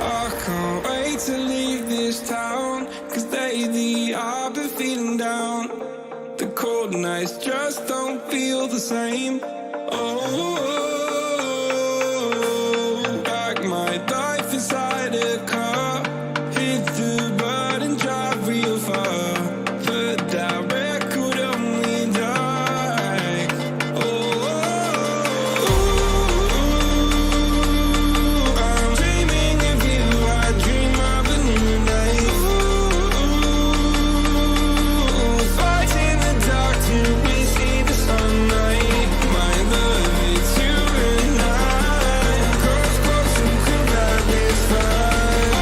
I can't wait to leave this town, 'cause lately I've been feeling down. The cold nights just don't feel the same. Oh, like my life inside a car. Hit the button, drive real far. Put that record on me, die. Oh, I'm dreaming of you. I dream of a new day. Fight in the dark till we see the sunlight. My love, it's you and I. Cross, cross, who can ride this ride?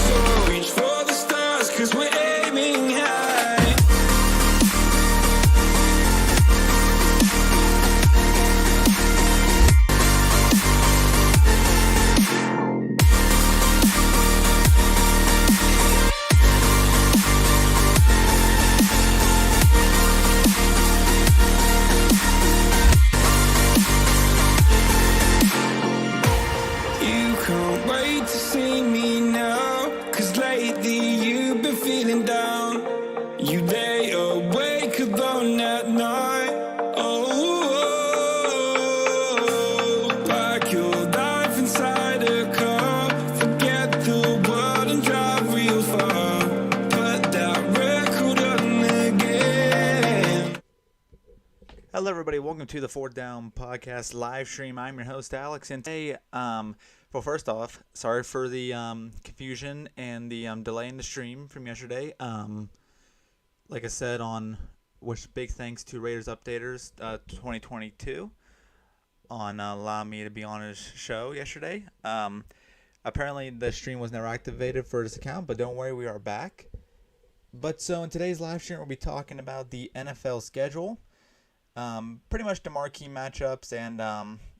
So reach for the stars, 'cause we're aiming high. You can't wait to see me now, 'cause lately you've been feeling down. You lay awake alone at night. Oh, like your life inside a car. Forget the world and drive real far. Put that record on again. Hello, everybody. Welcome to the 4thDown Podcast live stream. I'm your host, Alex, and today, well, first off, sorry for the confusion and the delay in the stream from yesterday. Like I said, which big thanks to Raiders Updaters 2022 on allowing me to be on his show yesterday. Apparently, the stream was never activated for this account, but don't worry, we are back. But so in today's live stream, we'll be talking about the NFL schedule. Pretty much the marquee matchups and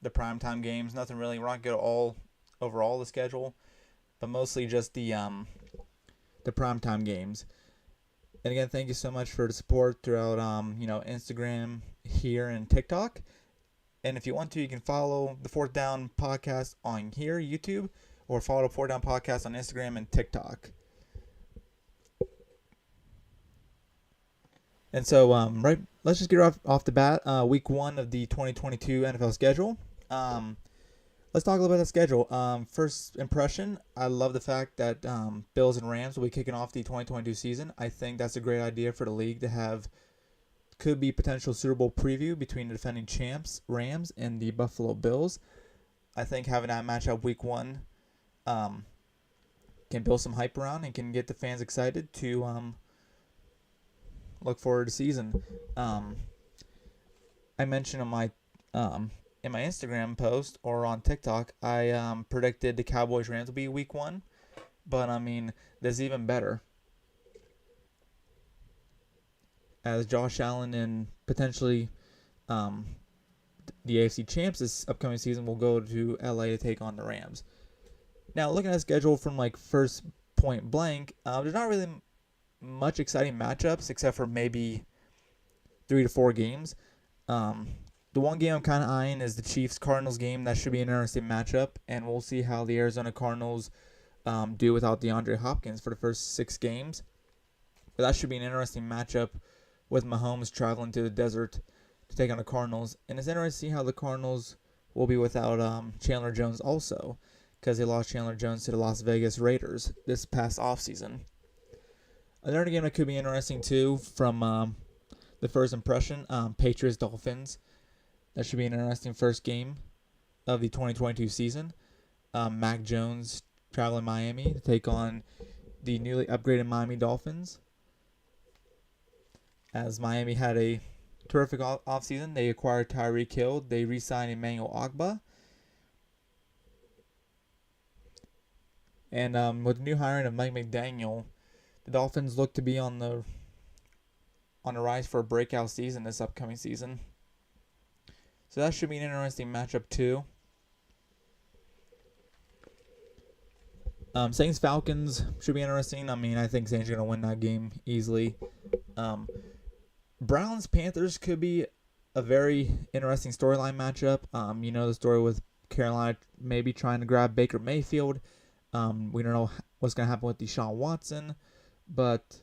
the primetime games. Nothing really. We're not going to overall the schedule, but mostly just the primetime games. And again, thank you so much for the support throughout Instagram here and TikTok. And if you want to, you can follow the 4thDown Podcast on here, YouTube, or follow the 4thDown Podcast on Instagram and TikTok. And so, let's just get off the bat. Week 1 of the 2022 NFL schedule. Let's talk a little bit about the schedule. First impression, I love the fact that Bills and Rams will be kicking off the 2022 season. I think that's a great idea for the league to have. Could be potential Super Bowl preview between the defending champs, Rams, and the Buffalo Bills. I think having that matchup Week 1 can build some hype around and can get the fans excited to look forward to the season. I mentioned in my Instagram post or on TikTok, I predicted the Cowboys Rams will be Week 1, but I mean, there's even better. As Josh Allen and potentially the AFC champs this upcoming season will go to LA to take on the Rams. Now, looking at the schedule from first point blank, there's not really much exciting matchups except for maybe 3 to 4 games. The one game I'm kind of eyeing is the Chiefs-Cardinals game. That should be an interesting matchup, and we'll see how the Arizona Cardinals do without DeAndre Hopkins for the first 6 games. But that should be an interesting matchup with Mahomes traveling to the desert to take on the Cardinals. And it's interesting to see how the Cardinals will be without Chandler Jones also, because they lost Chandler Jones to the Las Vegas Raiders this past offseason. Another game that could be interesting, too, from the first impression, Patriots-Dolphins. That should be an interesting first game of the 2022 season. Mac Jones traveling Miami to take on the newly upgraded Miami Dolphins. As Miami had a terrific offseason, they acquired Tyreek Hill. They re-signed Emmanuel Ogbah. And with the new hiring of Mike McDaniel, the Dolphins look to be on the rise for a breakout season this upcoming season. So that should be an interesting matchup too. Saints-Falcons should be interesting. I mean, I think Saints are going to win that game easily. Browns-Panthers could be a very interesting storyline matchup. You know the story with Carolina maybe trying to grab Baker Mayfield. We don't know what's going to happen with Deshaun Watson. But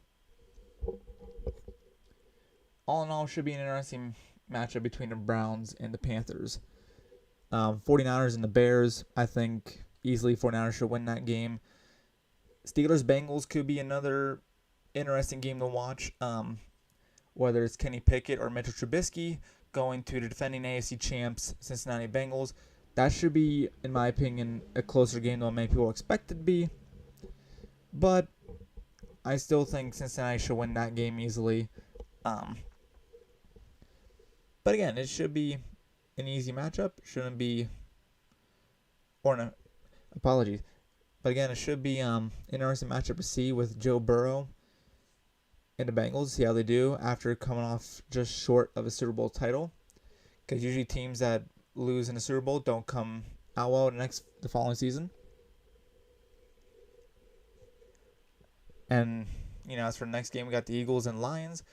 all in all, should be an interesting matchup between the Browns and the Panthers. 49ers and the Bears, I think easily 49ers should win that game. Steelers-Bengals could be another interesting game to watch. Whether it's Kenny Pickett or Mitchell Trubisky going to the defending AFC champs Cincinnati Bengals. That should be, in my opinion, a closer game than many people expect it to be. But I still think Cincinnati should win that game easily. But again, it should be an easy matchup. Shouldn't be, or no, apologies. But again, it should be an interesting matchup to see with Joe Burrow and the Bengals, see how they do after coming off just short of a Super Bowl title. Because usually teams that lose in the Super Bowl don't come out well the following season. And, as for the next game, we got the Eagles and Lions.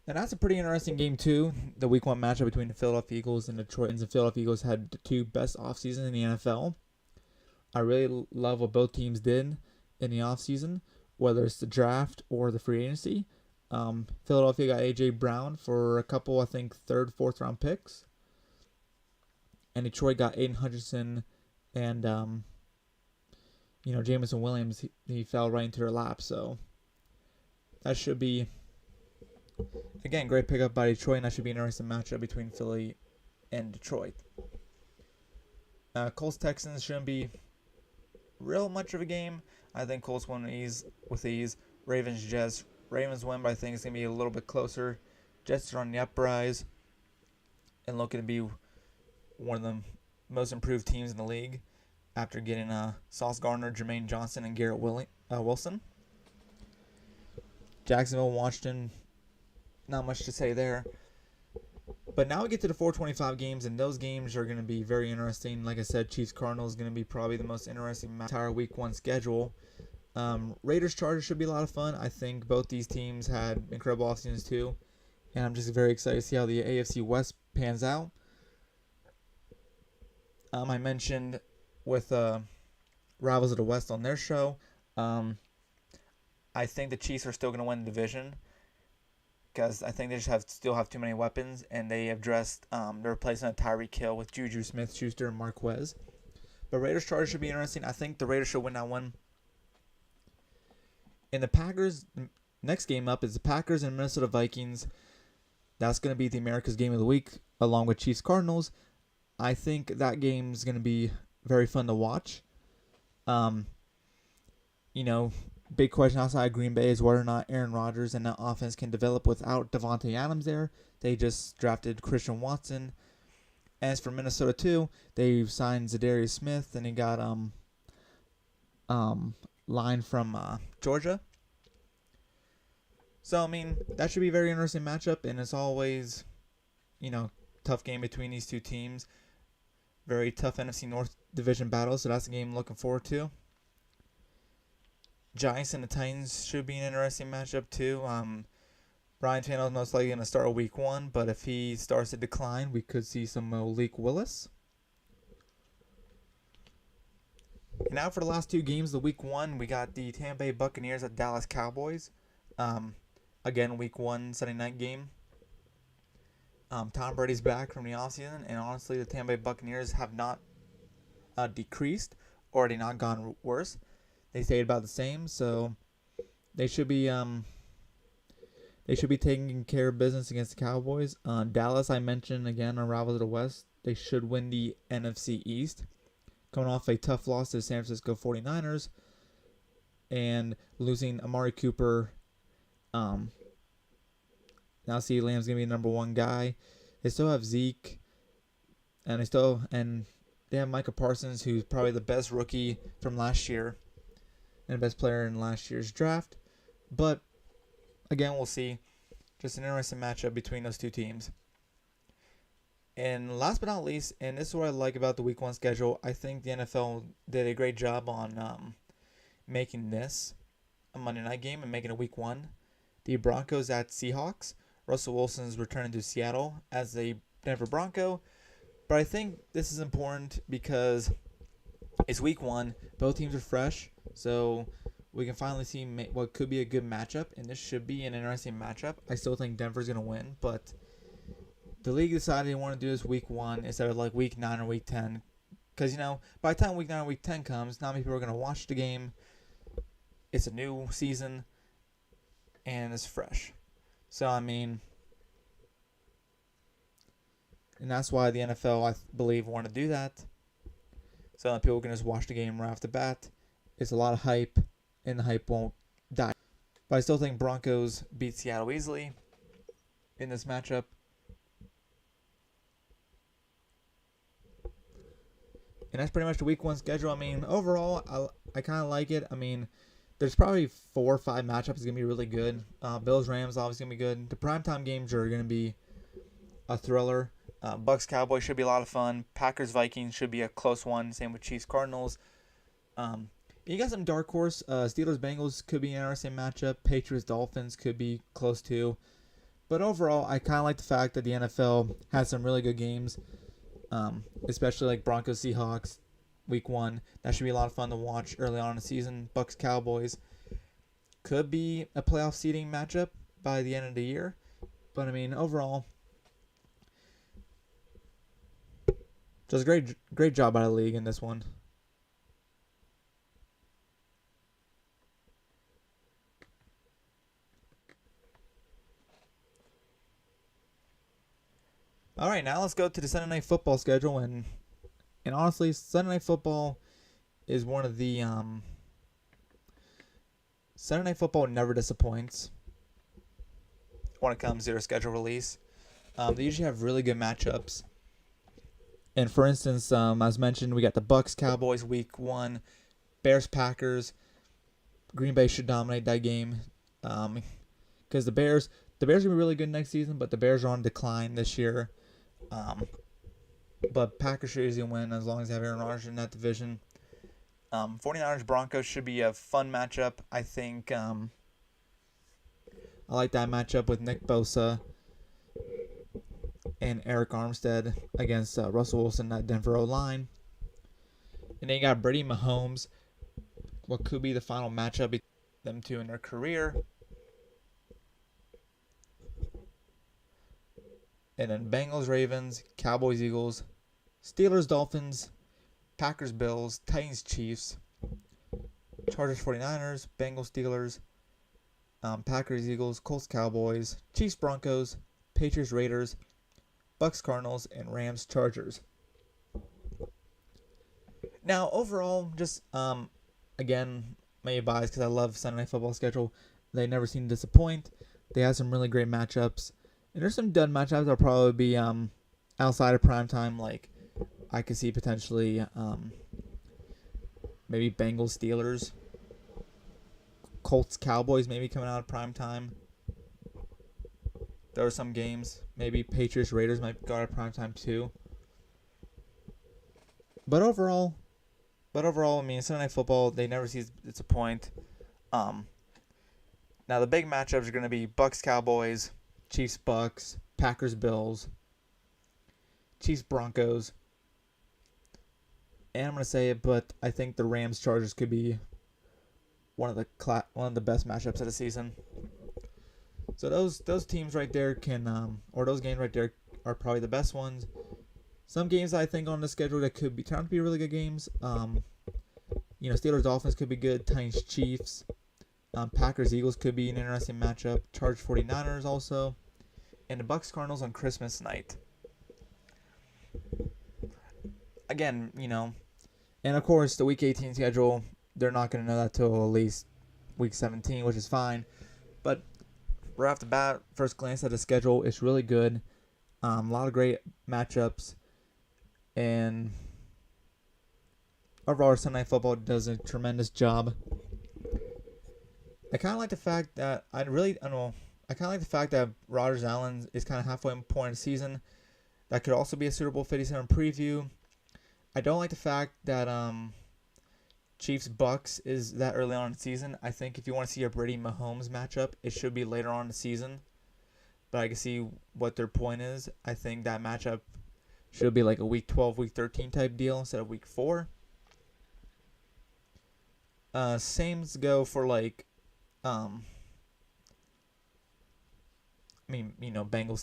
And that's a pretty interesting game, too. The Week 1 matchup between the Philadelphia Eagles and Detroit. And the Philadelphia Eagles had the two best offseasons in the NFL. I really love what both teams did in the offseason, whether it's the draft or the free agency. Philadelphia got A.J. Brown for a couple, I think, 3rd, 4th round picks. And Detroit got Aiden Hutchinson and, Jameson Williams. He fell right into their lap. So that should be, again, great pickup by Detroit. And that should be an interesting matchup between Philly and Detroit. Colts-Texans shouldn't be real much of a game. I think Colts win with ease. Ravens-Jets. Ravens win, but I think it's going to be a little bit closer. Jets are on the uprise and looking to be one of the most improved teams in the league after getting Sauce Gardner, Jermaine Johnson, and Garrett Wilson. Jacksonville, Washington, not much to say there. But now we get to the 425 games, and those games are going to be very interesting. Like I said, Chiefs-Cardinals is going to be probably the most interesting entire Week 1 schedule. Raiders-Chargers should be a lot of fun. I think both these teams had incredible offseasons too. And I'm just very excited to see how the AFC West pans out. I mentioned with Rivals of the West on their show, I think the Chiefs are still going to win the division because I think they just still have too many weapons, and they have dressed the replacement of Tyreek Hill with Juju Smith-Schuster and Marquez. But Raiders-Chargers should be interesting. I think the Raiders should win that one. And the Packers, next game up is the Packers and Minnesota Vikings. That's going to be the America's Game of the Week along with Chiefs-Cardinals. I think that game is going to be very fun to watch. Big question outside Green Bay is whether or not Aaron Rodgers and that offense can develop without Devontae Adams there. They just drafted Christian Watson. As for Minnesota too, they've signed Zadarius Smith, and he got line from Georgia. So, that should be a very interesting matchup, and it's always, tough game between these two teams. Very tough NFC North division battle, so that's a game I'm looking forward to. Giants and the Titans should be an interesting matchup too. Ryan Tannehill is most likely going to start Week 1, but if he starts to decline, we could see some Malik Willis. And now for the last two games, the Week 1, we got the Tampa Bay Buccaneers at Dallas Cowboys. Again, Week 1 Sunday night game. Tom Brady's back from the offseason, and honestly, the Tampa Bay Buccaneers have not decreased or they not gone worse. They stayed about the same, so they should be taking care of business against the Cowboys. Dallas, I mentioned again on Rivals of the West, they should win the NFC East, coming off a tough loss to the San Francisco 49ers and losing Amari Cooper. Now CeeDee Lamb's gonna be the number one guy. They still have Zeke, and they have Micah Parsons, who's probably the best rookie from last year and the best player in last year's draft. But again, we'll see. Just an interesting matchup between those two teams. And last but not least, and this is what I like about the Week 1 schedule, I think the NFL did a great job on making this a Monday night game and making it Week 1. The Broncos at Seahawks. Russell Wilson's returning to Seattle as a Denver Bronco. But I think this is important because it's week 1. Both teams are fresh, so we can finally see what could be a good matchup, and this should be an interesting matchup. I still think Denver's going to win, but the league decided they want to do this week 1 instead of like week 9 or week 10. Because, by the time week 9 or week 10 comes, not many people are going to watch the game. It's a new season, and it's fresh. So, and that's why the NFL, I believe, want to do that. So that people can just watch the game right off the bat. It's a lot of hype, and the hype won't die. But I still think Broncos beat Seattle easily in this matchup. And that's pretty much the week 1 schedule. Overall, I kind of like it. There's probably 4 or 5 matchups that's going to be really good. Bills-Rams obviously going to be good. The primetime games are going to be a thriller. Bucks-Cowboys should be a lot of fun. Packers-Vikings should be a close one. Same with Chiefs-Cardinals. You got some dark horse. Steelers-Bengals could be an interesting matchup. Patriots-Dolphins could be close too. But overall, I kind of like the fact that the NFL has some really good games, especially like Broncos-Seahawks week 1. That should be a lot of fun to watch early on in the season. Bucks-Cowboys could be a playoff seeding matchup by the end of the year. But, overall, just a great job by the league in this one. All right, now let's go to the Sunday Night Football schedule, and honestly, Sunday Night Football is one of the Sunday Night Football never disappoints when it comes to their schedule release. They usually have really good matchups. And for instance, as mentioned, we got the Bucks-Cowboys week 1, Bears-Packers. Green Bay should dominate that game because the Bears are going to be really good next season, but the Bears are on decline this year. But Packers should easily win as long as they have Aaron Rodgers in that division. 49ers-Broncos should be a fun matchup. I think I like that matchup with Nick Bosa and Eric Armstead against Russell Wilson at Denver O-line. And then you got Brady Mahomes. What could be the final matchup between them two in their career. And then Bengals, Ravens, Cowboys, Eagles, Steelers, Dolphins, Packers, Bills, Titans, Chiefs, Chargers, 49ers, Bengals, Steelers, Packers, Eagles, Colts, Cowboys, Chiefs, Broncos, Patriots, Raiders, Bucks, Cardinals, and Rams, Chargers. Now, overall, just, again, maybe biased because I love Sunday Night Football schedule. They never seem to disappoint. They have some really great matchups. And there's some dud matchups that'll probably be outside of primetime. Like, I could see potentially maybe Bengals, Steelers, Colts, Cowboys maybe coming out of primetime. There are some games. Maybe Patriots, Raiders might go out of primetime too. But overall, Sunday Night Football, they never see disappoint. Now, the big matchups are going to be Bucks, Cowboys, Chiefs, Bucks, Packers, Bills, Chiefs, Broncos. And I'm going to say it, but I think the Rams, Chargers could be one of the best matchups of the season. So those teams right there or those games right there are probably the best ones. Some games I think on the schedule that could be turn out to be really good games. Steelers, Dolphins could be good. Titans, Chiefs. Packers, Eagles could be an interesting matchup. Chargers, 49ers also. And the Bucks, Cardinals on Christmas night. Again, and of course the Week 18 schedule, they're not going to know that till at least Week 17, which is fine. But right off the bat, first glance at the schedule, it's really good. A lot of great matchups. And overall, Sunday Night Football does a tremendous job. I kind of like the fact that Rodgers Allen is kind of halfway point of the season. That could also be a Super Bowl 57 preview. I don't like the fact that Chiefs Bucks is that early on in the season. I think if you want to see a Brady Mahomes matchup, it should be later on in the season. But I can see what their point is. I think that matchup Should be like a week 12, week 13 type deal instead of week 4. Same's go for like, Bengals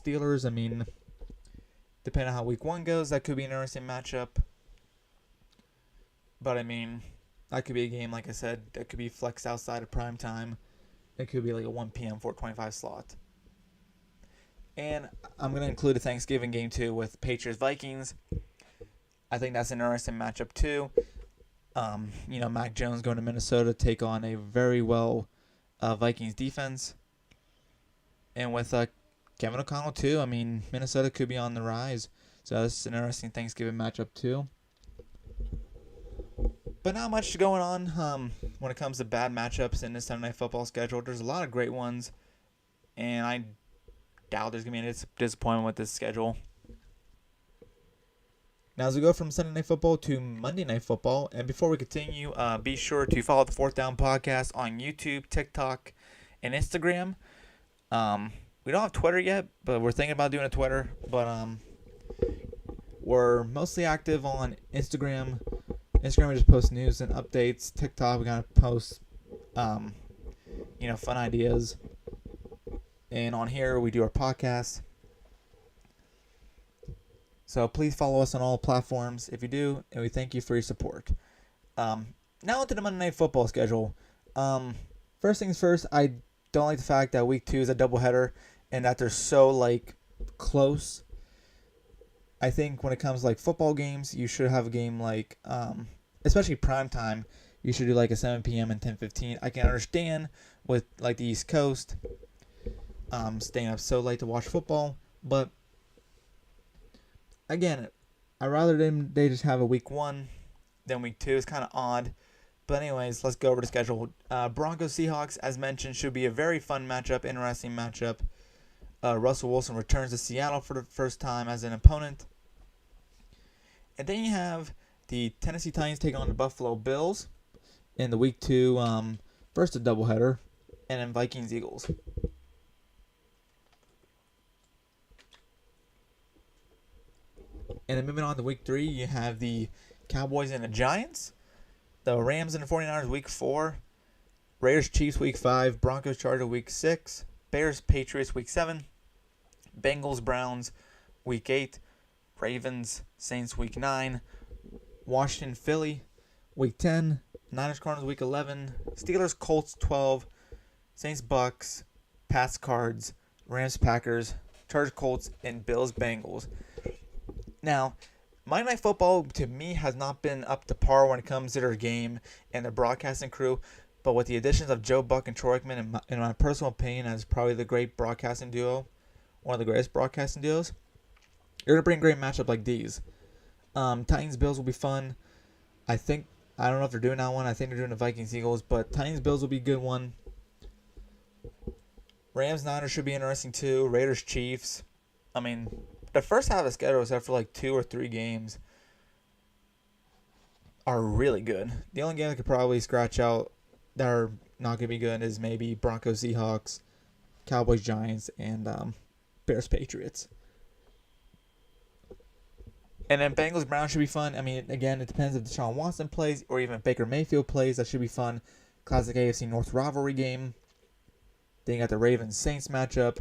Steelers. I mean, depending on how week 1 goes, that could be an interesting matchup. But I mean, that could be a game, like I said, that could be flexed outside of prime time. It could be like a 1 p.m. 4:25 slot. And I'm going to include a Thanksgiving game too with Patriots-Vikings. I think that's an interesting matchup too. Mac Jones going to Minnesota to take on a very well Vikings defense. And with Kevin O'Connell too, I mean, Minnesota could be on the rise. So that's an interesting Thanksgiving matchup too. But not much going on when it comes to bad matchups in this Sunday Night Football schedule. There's a lot of great ones. And I doubt there's going to be any disappointment with this schedule. Now, as we go from Sunday Night Football to Monday Night Football, and before we continue, be sure to follow the 4thDown Podcast on YouTube, TikTok, and Instagram. We don't have Twitter yet, but we're thinking about doing a Twitter. But we're mostly active on Instagram. Instagram, we just post news and updates. TikTok, we kind of post, fun ideas. And on here, we do our podcast. So please follow us on all platforms if you do, and we thank you for your support. Now onto the Monday Night Football schedule. First things first, I don't like the fact that week 2 is a doubleheader and that they're so close. I think when it comes to football games, you should have a game especially prime time. You should do a 7 p.m. and 10:15. I can understand with the East Coast staying up so late to watch football, but again, I'd rather they just have a week 1 than week 2. It's kind of odd. But anyways, let's go over the schedule. Broncos-Seahawks, as mentioned, should be a very fun matchup, interesting matchup. Russell Wilson returns to Seattle for the first time as an opponent. And then you have the Tennessee Titans taking on the Buffalo Bills in the week 2, first a doubleheader, and then Vikings-Eagles. And then moving on to week 3, you have the Cowboys and the Giants, the Rams and the 49ers week 4, Raiders Chiefs week 5, Broncos Chargers week 6, Bears Patriots week 7, Bengals Browns week 8, Ravens Saints week 9, Washington Philly week 10, Niners Cardinals week 11, Steelers Colts 12, Saints Bucks, Pats Cards, Rams Packers, Chargers Colts, and Bills Bengals. Now, Monday Night Football, to me, has not been up to par when it comes to their game and their broadcasting crew. But with the additions of Joe Buck and Troy Aikman, in my personal opinion, as probably the great broadcasting duo, one of the greatest broadcasting duos, you're going to bring great matchups like these. Titans-Bills will be fun. I don't know if they're doing that one. I think they're doing the Vikings-Eagles. But Titans-Bills will be a good one. Rams-Niners should be interesting too. Raiders-Chiefs. I mean, the first half of the schedule, except for 2 or 3 games, are really good. The only game I could probably scratch out that are not going to be good is maybe Broncos, Seahawks, Cowboys, Giants, and Bears, Patriots. And then Bengals, Browns should be fun. I mean, again, it depends if Deshaun Watson plays or even if Baker Mayfield plays. That should be fun. Classic AFC North rivalry game. Then you got the Ravens, Saints matchup.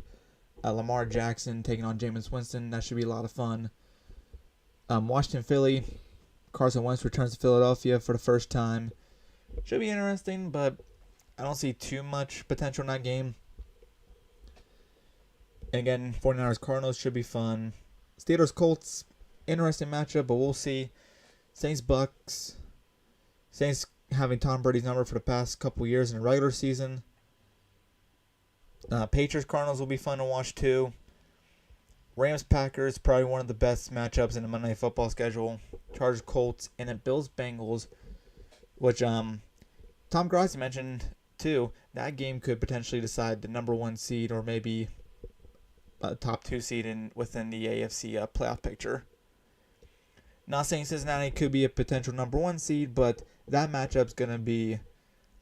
Lamar Jackson taking on Jameis Winston. That should be a lot of fun. Washington, Philly. Carson Wentz returns to Philadelphia for the first time. Should be interesting, but I don't see too much potential in that game. And again, 49ers Cardinals should be fun. Steelers Colts, interesting matchup, but we'll see. Saints Bucks. Saints having Tom Brady's number for the past couple years in the regular season. Patriots Cardinals will be fun to watch too. Rams Packers, probably one of the best matchups in the Monday Night Football schedule. Chargers Colts, and then Bills Bengals, which Tom Grossi mentioned too. That game could potentially decide the number 1 seed or maybe a top 2 seed within the AFC playoff picture. Not saying Cincinnati could be a potential number 1 seed, but that matchup's going to be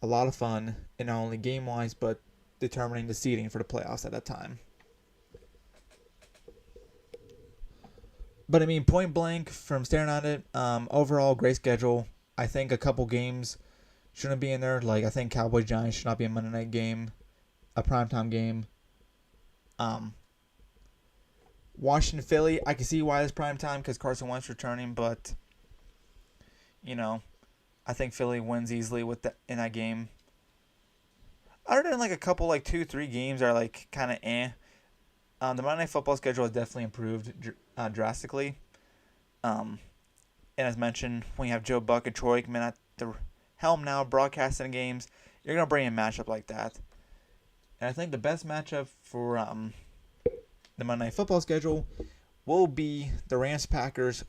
a lot of fun, and not only game-wise, but determining the seeding for the playoffs at that time. But I mean, point blank from staring at it, overall great schedule. I think a couple games shouldn't be in there. Like I think Cowboys Giants should not be a Monday night game, a primetime game. Washington Philly, I can see why it's primetime because Carson Wentz returning, but I think Philly wins easily in that game. Other than like a couple 2-3 games are kind of eh. The Monday Night Football schedule has definitely improved drastically. And as mentioned, when you have Joe Buck and Troy Aikman at the helm now broadcasting games, you're going to bring a matchup like that. And I think the best matchup for the Monday Night Football schedule will be the Rams-Packers,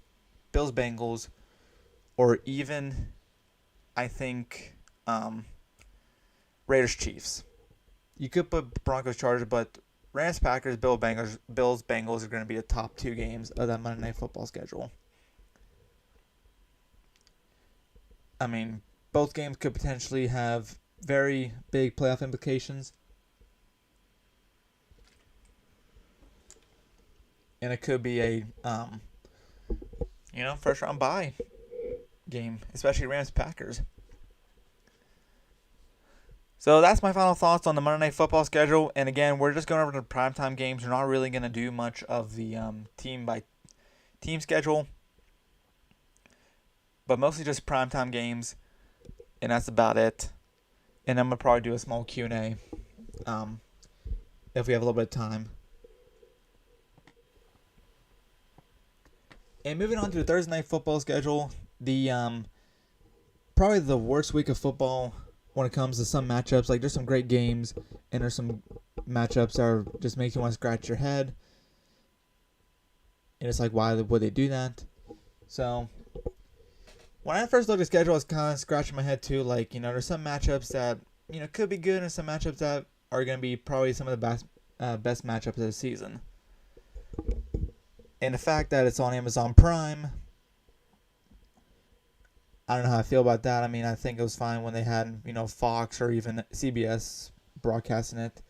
Bills-Bengals, or even, I think, Raiders-Chiefs. You could put Broncos-Chargers, but Rams-Packers, Bills-Bengals are going to be the top two games of that Monday Night Football schedule. I mean, both games could potentially have very big playoff implications. And it could be a, first round bye game, especially Rams-Packers. So that's my final thoughts on the Monday Night Football schedule. And again, we're just going over the primetime games. We're not really going to do much of the team-by-team schedule, but mostly just primetime games. And that's about it. And I'm going to probably do a small Q&A if we have a little bit of time. And moving on to the Thursday Night Football schedule, the probably the worst week of football when it comes to some matchups. Like, there's some great games, and there's some matchups that are just make you want to scratch your head. And it's like, why would they do that? So, when I first looked at the schedule, I was kind of scratching my head too. Like, there's some matchups that, could be good, and some matchups that are going to be probably some of the best matchups of the season. And the fact that it's on Amazon Prime, I don't know how I feel about that. I mean, I think it was fine when they had, Fox or even CBS broadcasting it.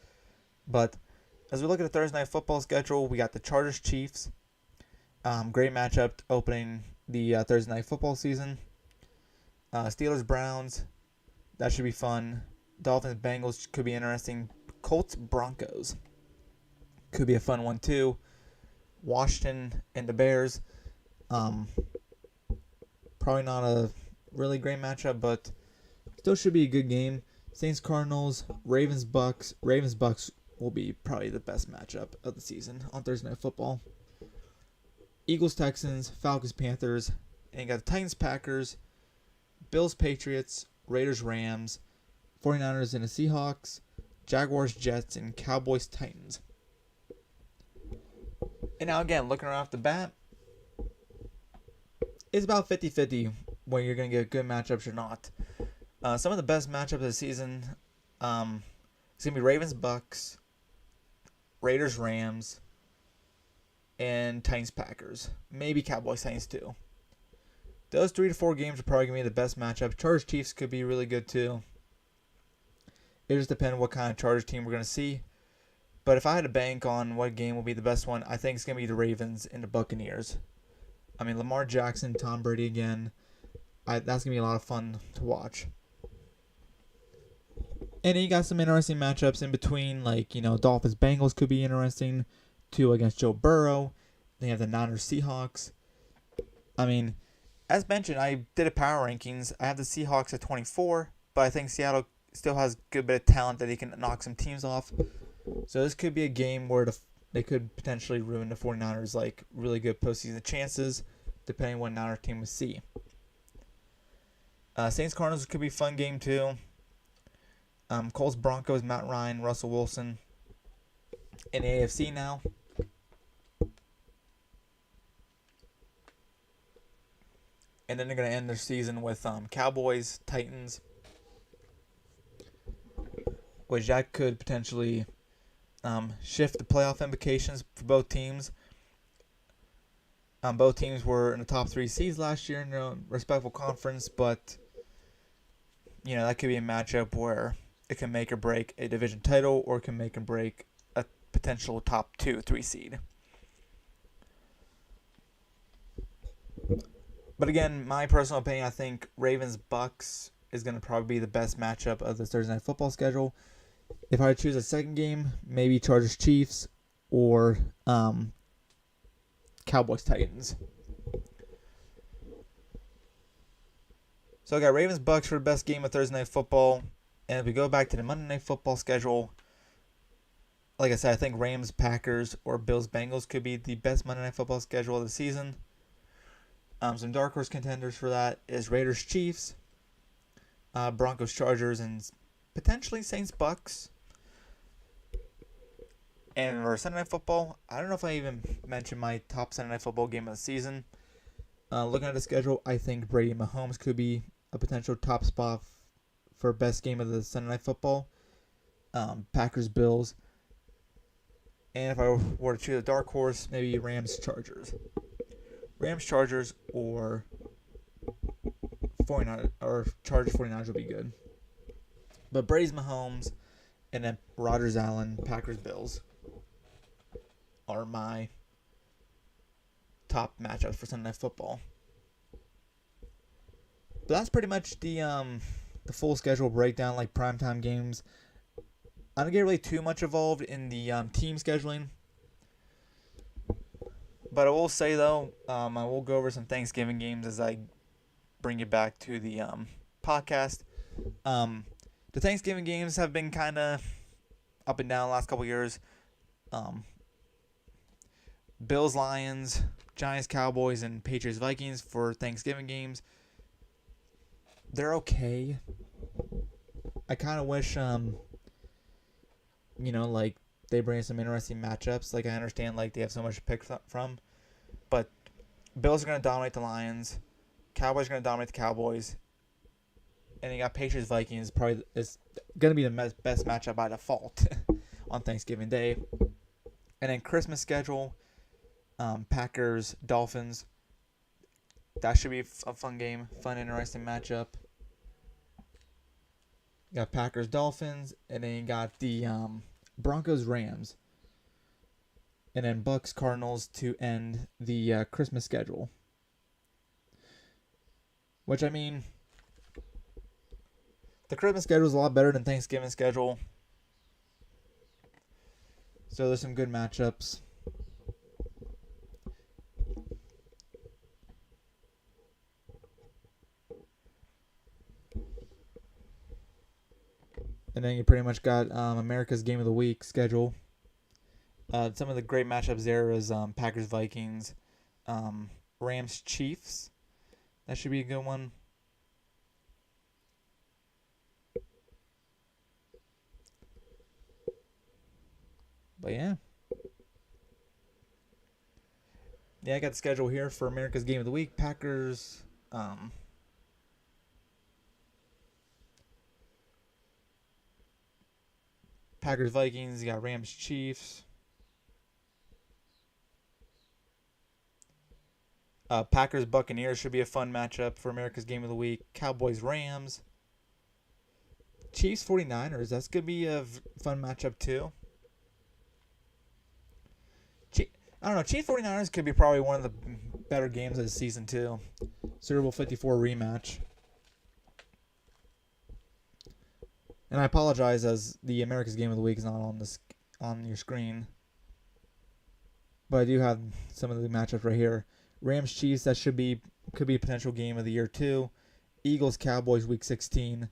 But as we look at the Thursday Night Football schedule, we got the Chargers-Chiefs. Great matchup opening the Thursday Night Football season. Steelers-Browns, that should be fun. Dolphins-Bengals could be interesting. Colts-Broncos could be a fun one too. Washington and the Bears. Probably not a really great matchup, but still should be a good game. Saints-Cardinals, Ravens-Bucks. Ravens-Bucks will be probably the best matchup of the season on Thursday Night Football. Eagles-Texans, Falcons-Panthers, and you got the Titans-Packers, Bills-Patriots, Raiders-Rams, 49ers and the Seahawks, Jaguars-Jets, and Cowboys-Titans. And now again, looking right off the bat, it's about 50-50 when you're going to get good matchups or not. Some of the best matchups of the season, it's going to be Ravens-Bucks, Raiders-Rams, and Titans-Packers. Maybe Cowboys-Titans too. Those 3 to 4 games are probably going to be the best matchup. Chargers-Chiefs could be really good too. It just depends what kind of Chargers team we're going to see. But if I had to bank on what game will be the best one, I think it's going to be the Ravens and the Buccaneers. I mean, Lamar Jackson, Tom Brady again. That's going to be a lot of fun to watch. And then you got some interesting matchups in between, like, Dolphins-Bengals could be interesting, too, against Joe Burrow. Then you have the Niners-Seahawks. I mean, as mentioned, I did a power rankings. I have the Seahawks at 24, but I think Seattle still has a good bit of talent that they can knock some teams off. So this could be a game where they could potentially ruin the 49ers' really good postseason chances, depending on what Niners team we see. Saints-Cardinals could be a fun game too. Colts-Broncos, Matt Ryan, Russell Wilson. In the AFC now. And then they're going to end their season with Cowboys, Titans, which that could potentially shift the playoff implications for both teams. Both teams were in the top 3 seeds last year in their own respectful conference, but that could be a matchup where it can make or break a division title, or it can make or break a potential top 2-3 seed. But again, my personal opinion, I think Ravens-Bucks is going to probably be the best matchup of the Thursday Night Football schedule. If I choose a second game, maybe Chargers-Chiefs or Cowboys-Titans. So I got Ravens-Bucks for the best game of Thursday Night Football. And if we go back to the Monday Night Football schedule, like I said, I think Rams-Packers or Bills-Bengals could be the best Monday Night Football schedule of the season. Some dark horse contenders for that is Raiders-Chiefs, Broncos-Chargers, and potentially Saints-Bucks. And for Sunday Night Football, I don't know if I even mentioned my top Sunday Night Football game of the season. Looking at the schedule, I think Brady and Mahomes could be a potential top spot for best game of the Sunday Night Football. Packers-Bills. And if I were to choose a dark horse, maybe Rams-Chargers. Rams-Chargers or 49 or Chargers-49ers would be good. But Brady's Mahomes and then Rodgers-Allen, Packers-Bills are my top matchups for Sunday Night Football. But that's pretty much the full schedule breakdown, like primetime games. I don't get really too much involved in the team scheduling. But I will say, though, I will go over some Thanksgiving games as I bring it back to the podcast. The Thanksgiving games have been kind of up and down the last couple years. Bills, Lions, Giants, Cowboys, and Patriots, Vikings for Thanksgiving games. They're okay. I kind of wish, like they bring some interesting matchups. Like I understand, like they have so much to pick from, but Bills are going to dominate the Lions. Cowboys are going to dominate the Cowboys. And you got Patriots, Vikings. Probably is going to be the best matchup by default on Thanksgiving Day. And then Christmas schedule, Packers, Dolphins. That should be a fun game, fun, interesting matchup. You got Packers, Dolphins, and then you got the Broncos, Rams, and then Bucks, Cardinals to end the Christmas schedule. Which, I mean, the Christmas schedule is a lot better than Thanksgiving schedule. So there's some good matchups. And then you pretty much got America's Game of the Week schedule. Some of the great matchups there is Packers, Vikings, Rams, Chiefs. That should be a good one. But yeah. Yeah, I got the schedule here for America's Game of the Week. Packers, Packers, Vikings. You got Rams, Chiefs. Packers, Buccaneers should be a fun matchup for America's Game of the Week. Cowboys, Rams. Chiefs, 49ers. That's going to be a fun matchup too. I don't know. Chiefs 49ers could be probably one of the better games of the season too. Super Bowl 54 rematch. And I apologize as the America's Game of the Week is not on your screen. But I do have some of the matchups right here. Rams, Chiefs, that could be a potential game of the year too. Eagles, Cowboys, Week 16.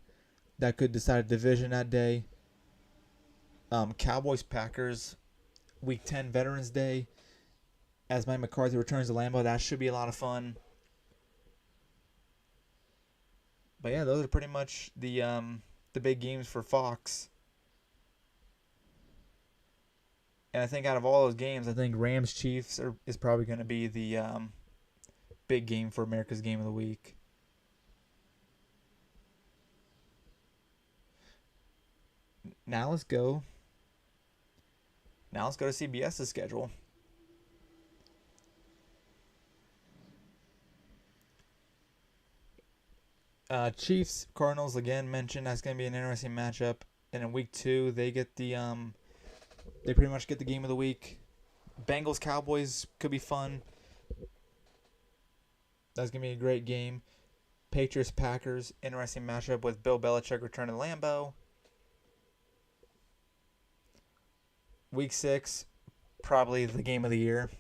That could decide a division that day. Cowboys, Packers, Week 10, Veterans Day. As Mike McCarthy returns to Lambeau, that should be a lot of fun. But yeah, those are pretty much the big games for Fox. And I think out of all those games, I think Rams Chiefs is probably going to be the big game for America's Game of the Week. Now let's go to CBS's schedule. Chiefs, Cardinals, again mentioned. That's going to be an interesting matchup. And in week 2, they get they pretty much get the game of the week. Bengals, Cowboys could be fun. That's going to be a great game. Patriots-Packers, interesting matchup with Bill Belichick returning to Lambeau. Week 6, probably the game of the year.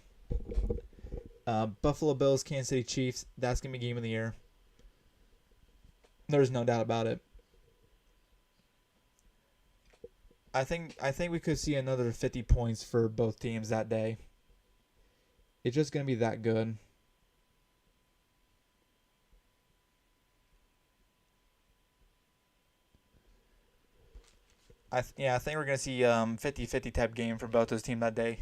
Buffalo Bills, Kansas City Chiefs, that's going to be game of the year. There's no doubt about it. I think we could see another 50 points for both teams that day. It's just going to be that good. I think we're going to see 50-50 type game for both those teams that day.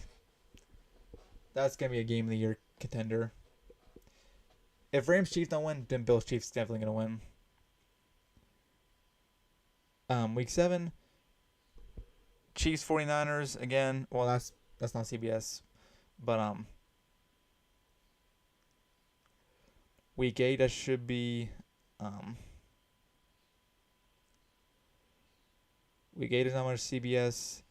That's going to be a game of the year contender. If Rams Chiefs don't win, then Bills Chiefs definitely going to win. Week 7, Chiefs 49ers again. Well, that's not CBS, but Week 8 that should be Week 8 is not much CBS.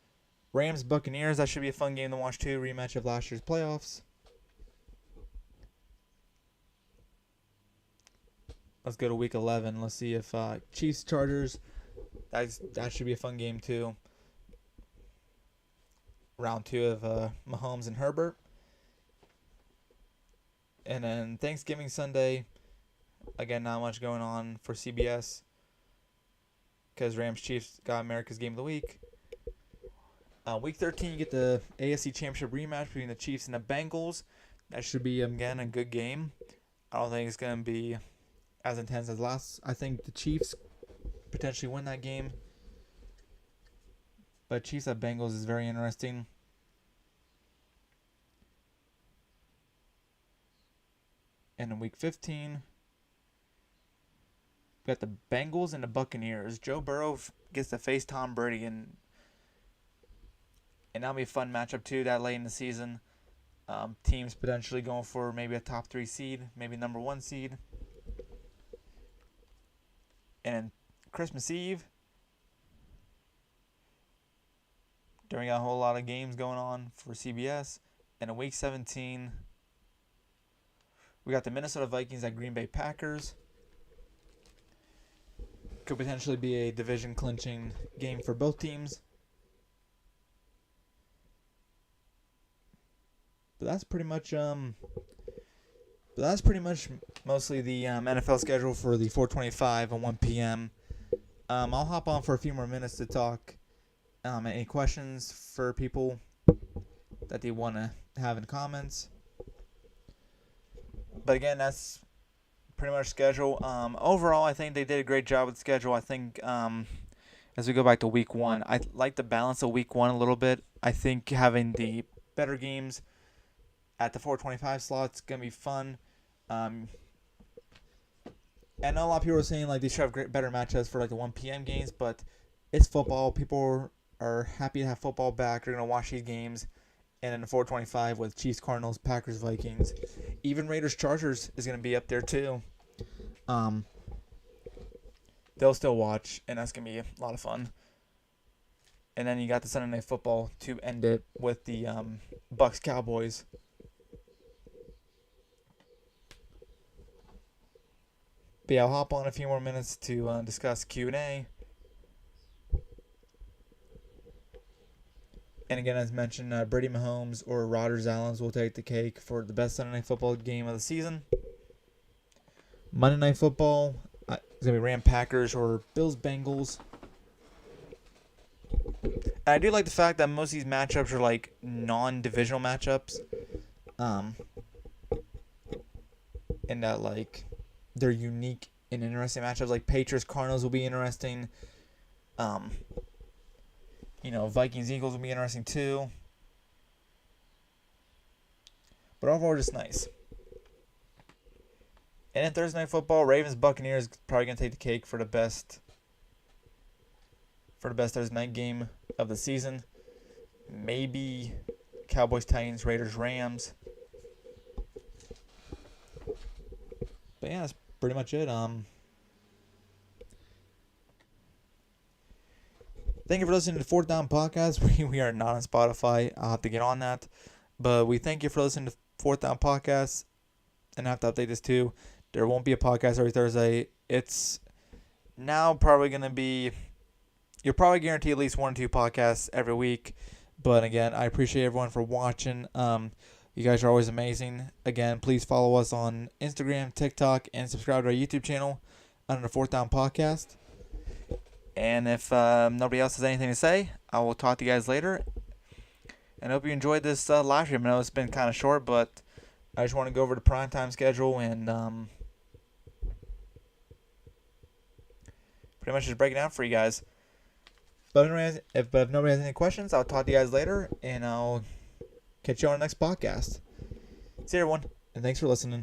Rams Buccaneers, that should be a fun game to watch too. Rematch of last year's playoffs. Let's go to Week 11. Let's see if Chiefs Chargers. That should be a fun game too. Round 2 of Mahomes and Herbert. And then Thanksgiving Sunday. Again, not much going on for CBS. Because Rams Chiefs got America's Game of the Week. Week 13, you get the AFC Championship rematch between the Chiefs and the Bengals. That should be, again, a good game. I don't think it's going to be as intense as last. I think the Chiefs potentially win that game. But Chiefs at Bengals is very interesting. And in Week 15, we got the Bengals and the Buccaneers. Joe Burrow gets to face Tom Brady, and that'll be a fun matchup too. That late in the season, teams potentially going for maybe a top 3 seed, maybe number 1 seed. And Christmas Eve, during a whole lot of games going on for CBS, and in Week 17, we got the Minnesota Vikings at Green Bay Packers. Could potentially be a division clinching game for both teams. But that's pretty much mostly the NFL schedule for the 425 at 1 p.m. I'll hop on for a few more minutes to talk. Any questions for people that they want to have in comments? But again, that's pretty much schedule. Overall, I think they did a great job with the schedule. I think as we go back to Week 1, I like the balance of Week 1 a little bit. I think having the better games at the 425 slot's going to be fun. I know a lot of people are saying like they should have better matchups for like the 1 p.m. games, but it's football. People are happy to have football back. They're going to watch these games. And then the 425 with Chiefs, Cardinals, Packers, Vikings. Even Raiders, Chargers is going to be up there too. They'll still watch, and that's going to be a lot of fun. And then you got the Sunday Night Football to end it with the Bucks, Cowboys. But yeah, I'll hop on a few more minutes to discuss Q&A. And again, as mentioned, Brady Mahomes or Rodgers Allen will take the cake for the best Sunday Night Football game of the season. Monday Night Football, it's going to be Rams Packers or Bills Bengals. And I do like the fact that most of these matchups are like non-divisional matchups. And that like they're unique and interesting matchups. Like Patriots Cardinals will be interesting. Vikings Eagles will be interesting too. But overall, just nice. And then Thursday Night Football, Ravens Buccaneers probably gonna take the cake for the best Thursday night game of the season. Maybe Cowboys Titans, Raiders Rams. But yeah, that's pretty much it. Thank you for listening to the 4thDown Podcast. We are not on Spotify. I'll have to get on that. But we thank you for listening to 4thDown Podcast. And I have to update this too. There won't be a podcast every Thursday. It's now probably going to be, you'll probably guarantee at least 1 or 2 podcasts every week. But again, I appreciate everyone for watching. You guys are always amazing. Again, please follow us on Instagram, TikTok, and subscribe to our YouTube channel under the 4thDown Podcast. And if nobody else has anything to say, I will talk to you guys later. And I hope you enjoyed this live stream. I know it's been kind of short, but I just want to go over the primetime schedule and pretty much just break it down for you guys. But if nobody has any questions, I'll talk to you guys later, and I'll catch you on the next podcast. See you, everyone, and thanks for listening.